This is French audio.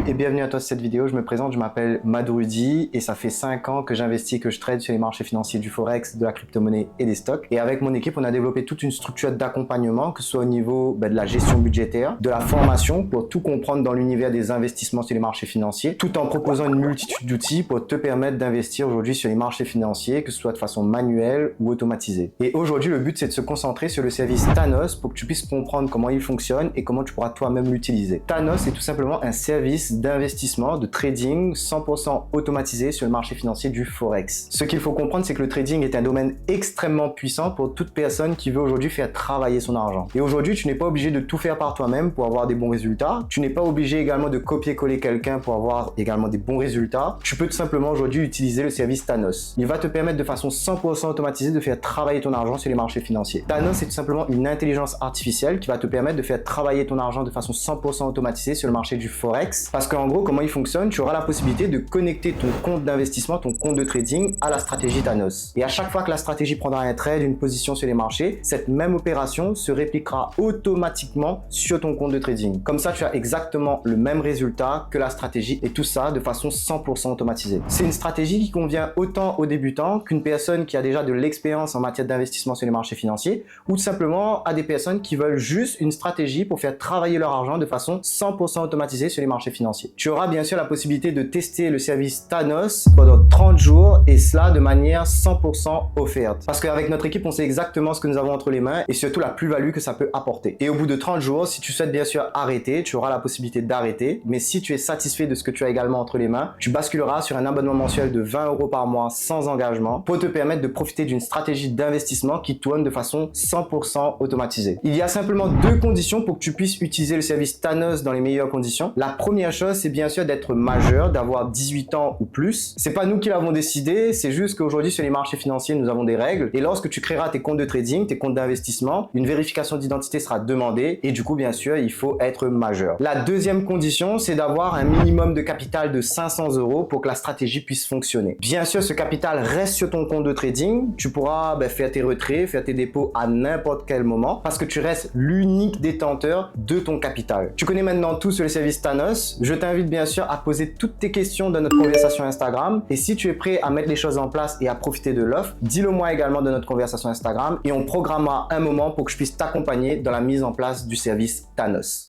et bienvenue à toi sur cette vidéo. Je me présente, je m'appelle Madourudy et ça fait 5 ans que j'investis et que je trade sur les marchés financiers du Forex, de la crypto-monnaie et des stocks. Et avec mon équipe, on a développé toute une structure d'accompagnement, que ce soit au niveau de la gestion budgétaire, de la formation pour tout comprendre dans l'univers des investissements sur les marchés financiers, tout en proposant une multitude d'outils pour te permettre d'investir aujourd'hui sur les marchés financiers, que ce soit de façon manuelle ou automatisée. Et aujourd'hui, le but, c'est de se concentrer sur le service Thanos pour que tu puisses comprendre comment il fonctionne et comment tu pourras toi-même l'utiliser. Thanos est tout simplement un service d'investissement, de trading 100% automatisé sur le marché financier du Forex. Ce qu'il faut comprendre, c'est que le trading est un domaine extrêmement puissant pour toute personne qui veut aujourd'hui faire travailler son argent. Et aujourd'hui, tu n'es pas obligé de tout faire par toi-même pour avoir des bons résultats. Tu n'es pas obligé également de copier-coller quelqu'un pour avoir également des bons résultats. Tu peux tout simplement aujourd'hui utiliser le service Thanos. Il va te permettre de façon 100% automatisée de faire travailler ton argent sur les marchés financiers. Thanos, c'est tout simplement une intelligence artificielle qui va te permettre de faire travailler ton argent de façon 100% automatisée sur le marché du Forex. Parce qu'en gros, comment il fonctionne, tu auras la possibilité de connecter ton compte d'investissement, ton compte de trading à la stratégie Thanos. Et à chaque fois que la stratégie prendra un trade, une position sur les marchés, cette même opération se répliquera automatiquement sur ton compte de trading. Comme ça, tu as exactement le même résultat que la stratégie et tout ça de façon 100% automatisée. C'est une stratégie qui convient autant aux débutants qu'une personne qui a déjà de l'expérience en matière d'investissement sur les marchés financiers ou tout simplement à des personnes qui veulent juste une stratégie pour faire travailler leur argent de façon 100% automatisée sur les marchés financiers. Tu auras bien sûr la possibilité de tester le service Thanos pendant 30 jours et cela de manière 100% offerte. Parce qu'avec notre équipe, on sait exactement ce que nous avons entre les mains et surtout la plus-value que ça peut apporter. Et au bout de 30 jours, si tu souhaites bien sûr arrêter, tu auras la possibilité d'arrêter. Mais si tu es satisfait de ce que tu as également entre les mains, tu basculeras sur un abonnement mensuel de 20 € par mois sans engagement pour te permettre de profiter d'une stratégie d'investissement qui tourne de façon 100% automatisée. Il y a simplement deux conditions pour que tu puisses utiliser le service Thanos dans les meilleures conditions. La première chose, c'est bien sûr d'être majeur, d'avoir 18 ans ou plus. C'est pas nous qui l'avons décidé, c'est juste qu'aujourd'hui sur les marchés financiers, nous avons des règles et lorsque tu créeras tes comptes de trading, tes comptes d'investissement, une vérification d'identité sera demandée et du coup, bien sûr, il faut être majeur. La deuxième condition, c'est d'avoir un minimum de capital de 500 € pour que la stratégie puisse fonctionner. Bien sûr, ce capital reste sur ton compte de trading. Tu pourras faire tes retraits, faire tes dépôts à n'importe quel moment parce que tu restes l'unique détenteur de ton capital. Tu connais maintenant tout sur le service Thanos. Je t'invite bien sûr à poser toutes tes questions dans notre conversation Instagram et si tu es prêt à mettre les choses en place et à profiter de l'offre, dis-le moi également dans notre conversation Instagram et on programmera un moment pour que je puisse t'accompagner dans la mise en place du service Thanos.